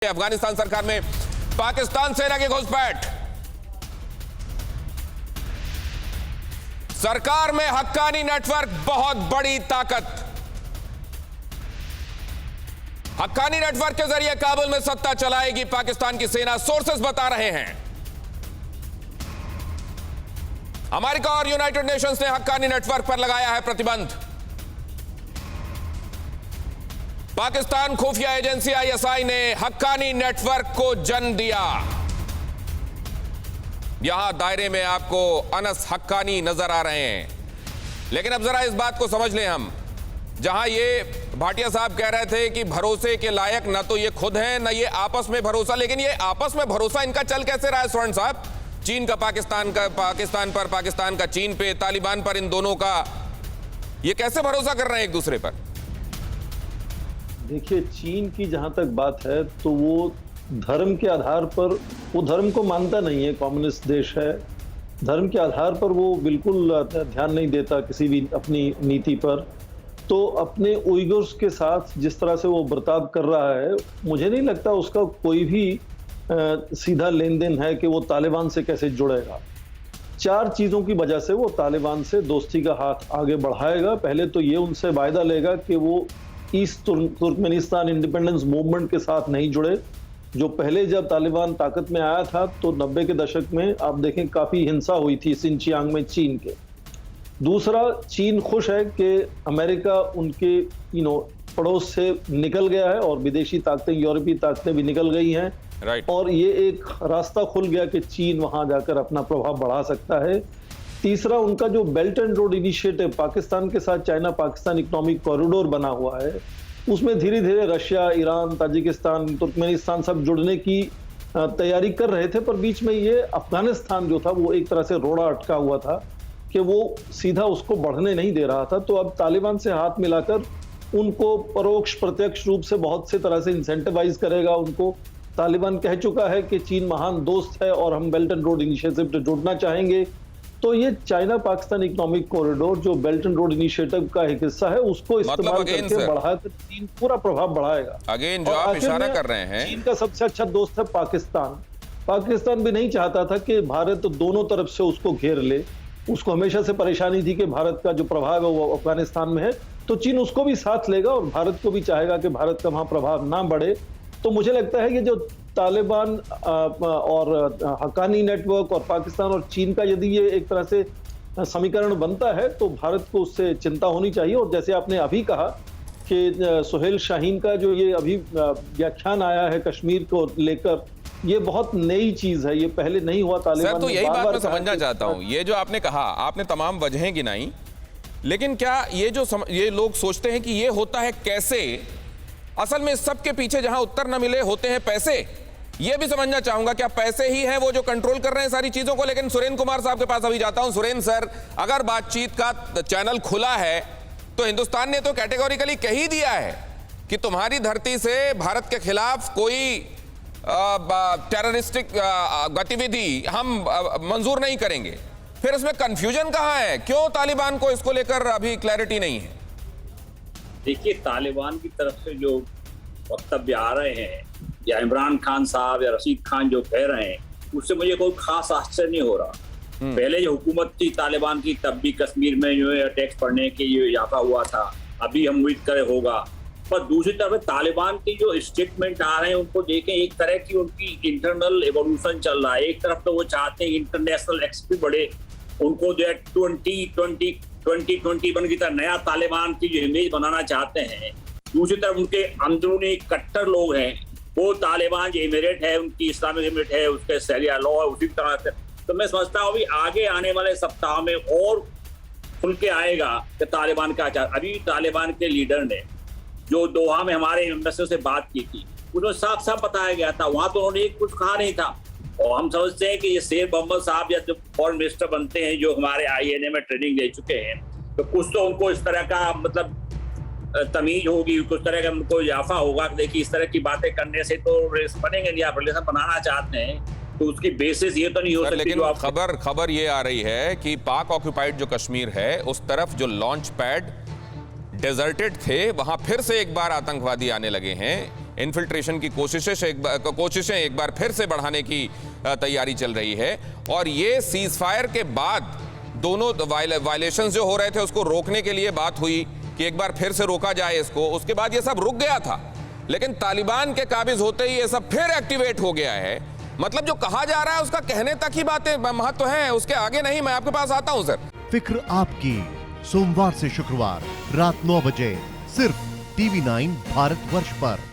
अफगानिस्तान सरकार में पाकिस्तान सेना की घुसपैठ। सरकार में हक्कानी नेटवर्क बहुत बड़ी ताकत। हक्कानी नेटवर्क के जरिए काबुल में सत्ता चलाएगी पाकिस्तान की सेना, सोर्सेस बता रहे हैं। अमेरिका और यूनाइटेड नेशंस ने हक्कानी नेटवर्क पर लगाया है प्रतिबंध। पाकिस्तान खुफिया एजेंसी आईएसआई ने हक्कानी नेटवर्क को जन्म दिया। यहां दायरे में आपको अनस हक्कानी नजर आ रहे हैं, लेकिन अब जरा इस बात को समझ लें हम। जहां ये भाटिया साहब कह रहे थे कि भरोसे के लायक ना तो ये खुद हैं ना ये आपस में भरोसा, लेकिन ये आपस में भरोसा इनका चल कैसे रहा है स्वर्ण साहब? चीन का पाकिस्तान पर, पाकिस्तान का चीन पे, तालिबान पर, इन दोनों का ये कैसे भरोसा कर रहे हैं एक दूसरे पर? देखिए, चीन की जहां तक बात है तो वो धर्म के आधार पर, वो धर्म को मानता नहीं है, कम्युनिस्ट देश है। धर्म के आधार पर वो बिल्कुल ध्यान नहीं देता किसी भी अपनी नीति पर। तो अपने उइगुर्स के साथ जिस तरह से वो बर्ताव कर रहा है, मुझे नहीं लगता उसका कोई भी सीधा लेन देन है कि वो तालिबान से कैसे जुड़ेगा। 4 चीज़ों की वजह से वो तालिबान से दोस्ती का हाथ आगे बढ़ाएगा। पहले तो ये उनसे वायदा लेगा कि वो ईस्ट तुर्कमेनिस्तान इंडिपेंडेंस मूवमेंट के साथ नहीं जुड़े, जो पहले जब तालिबान ताकत में आया था तो 90 के दशक में आप देखें काफ़ी हिंसा हुई थी सिंचियांग में चीन के। दूसरा, चीन खुश है कि अमेरिका उनके पड़ोस से निकल गया है और विदेशी ताकतें, यूरोपीय ताकतें भी निकल गई हैं। और ये एक रास्ता खुल गया कि चीन वहां जाकर अपना प्रभाव बढ़ा सकता है। तीसरा, उनका जो belt and road initiative Pakistan के साथ चाइना पाकिस्तान इकोनॉमिक कॉरिडोर बना हुआ है, उसमें धीरे धीरे रशिया, ईरान, ताजिकिस्तान, तुर्कमेनिस्तान सब जुड़ने की तैयारी कर रहे थे। पर बीच में ये अफगानिस्तान जो था वो एक तरह से रोड़ा अटका हुआ था कि वो सीधा उसको बढ़ने नहीं दे रहा था। तो अब तालिबान से हाथ मिलाकर उनको परोक्ष प्रत्यक्ष रूप से बहुत से तरह से इंसेंटिवाइज करेगा। उनको तालिबान कह चुका है कि चीन महान दोस्त है और हम बेल्ट एंड रोड इनिशिएटिव से जुड़ना चाहेंगे। तो ये चाइना पाकिस्तान इकोनॉमिक कॉरिडोर जो बेल्ट एंड रोड इनिशिएटिव का एक हिस्सा है, उसको इस्तेमाल करके बढ़ाकर चीन पूरा प्रभाव बढ़ाएगा। अगेन जो आप इशारा कर रहे हैं, चीन का सबसे अच्छा दोस्त है पाकिस्तान। पाकिस्तान भी नहीं चाहता था कि भारत दोनों तरफ से उसको घेर ले। उसको हमेशा से परेशानी थी कि भारत का जो प्रभाव है वो अफगानिस्तान में है, तो चीन उसको भी साथ लेगा और भारत को भी चाहेगा कि भारत का वहां प्रभाव ना बढ़े। तो मुझे लगता है कि जो तालिबान और हक्कानी नेटवर्क और पाकिस्तान और चीन का यदि ये एक तरह से समीकरण बनता है तो भारत को उससे चिंता होनी चाहिए। और जैसे आपने अभी कहा कि सुहेल शाहीन का जो ये अभी व्याख्यान आया है कश्मीर को लेकर, ये बहुत नई चीज है, ये पहले नहीं हुआ तालिबान। सर, तो यही बात मैं समझना चाहता हूं। ये जो आपने कहा, आपने तमाम वजहें गिनाई, लेकिन क्या ये लोग सोचते हैं कि ये होता है कैसे? असल में सबके पीछे जहां उत्तर न मिले होते हैं पैसे। यह भी समझना चाहूंगा क्या पैसे ही हैं वो जो कंट्रोल कर रहे हैं सारी चीजों को? लेकिन सुरेंद्र कुमार साहब के पास अभी जाता हूं। सुरेंद्र सर, अगर बातचीत का चैनल खुला है तो हिंदुस्तान ने तो कैटेगोरिकली कह ही दिया है कि तुम्हारी धरती से भारत के खिलाफ कोई टेररिस्टिक गतिविधि हम मंजूर नहीं करेंगे। फिर इसमें कंफ्यूजन कहां है? क्यों तालिबान को इसको लेकर अभी क्लैरिटी नहीं है? देखिए, तालिबान की तरफ से जो वक्तव्य आ रहे हैं, या इमरान खान साहब या रशीद खान जो कह रहे हैं, उससे मुझे कोई खास आश्चर्य नहीं हो रहा। पहले जो हुकूमत थी तालिबान की, तब भी कश्मीर में जो है अटैक्स पड़ने के ये इजाफा हुआ था। अभी हम उम्मीद करें होगा। पर दूसरी तरफ तालिबान की जो स्टेटमेंट आ रहे हैं, उनको देखें, एक तरह की उनकी इंटरनल एवोल्यूशन चल रहा है। एक तरफ तो वो चाहते हैं इंटरनेशनल एक्सपी बढ़े, उनको जो है 2020 बन की तरह नया तालिबान की जो इमेज बनाना चाहते हैं। दूसरी तरफ उनके अंदरूनी कट्टर लोग हैं, वो तालिबान जो इमिरेट है, उनकी इस्लामिक इमिरेट है, उसके शरिया लॉ है, उसी तरह से। तो मैं समझता हूँ अभी आगे आने वाले सप्ताह में और खुल के आएगा कि तालिबान क्या चाहता। अभी तालिबान के लीडर ने जो दोहा में हमारे एम्बेसडर से बात की थी, उन्हें साफ साफ बताया गया था, वहां तो उन्होंने कुछ कहा नहीं था। और हम समझते हैं कि ये शेर मोहम्मद साहब या जो फॉरेन मिनिस्टर बनते हैं, जो हमारे INA में ट्रेनिंग ले चुके हैं, तो कुछ तो उनको इस तरह का मतलब तमीज होगी, कुछ तरह का उनको इजाफा होगा। देखिए, इस तरह की बातें करने से तो बनेंगे नहीं। आप रिलेशन बनाना चाहते हैं तो उसकी बेसिस ये तो नहीं हो सकती। लेकिन खबर ये आ रही है कि पाक ऑक्यूपाइड जो कश्मीर है, उस तरफ जो लॉन्च पैड डेजर्टेड थे, वहां फिर से एक बार आतंकवादी आने लगे हैं। इन्फिल्ट्रेशन की कोशिशें एक बार फिर से बढ़ाने की तैयारी चल रही है। और ये सीज फायर के बाद दोनों वायलेशंस जो हो रहे थे उसको रोकने के लिए बात हुई कि एक बार फिर से रोका जाए इसको। उसके बाद ये सब रुक गया था, लेकिन तालिबान के काबिज होते ही ये सब फिर एक्टिवेट हो गया है। मतलब जो कहा जा रहा है उसका कहने तक ही बातें महत्व है, उसके आगे नहीं। मैं आपके पास आता हूं सर। फिक्र आपकी, सोमवार से शुक्रवार रात 9 बजे सिर्फ TV9 भारतवर्ष पर।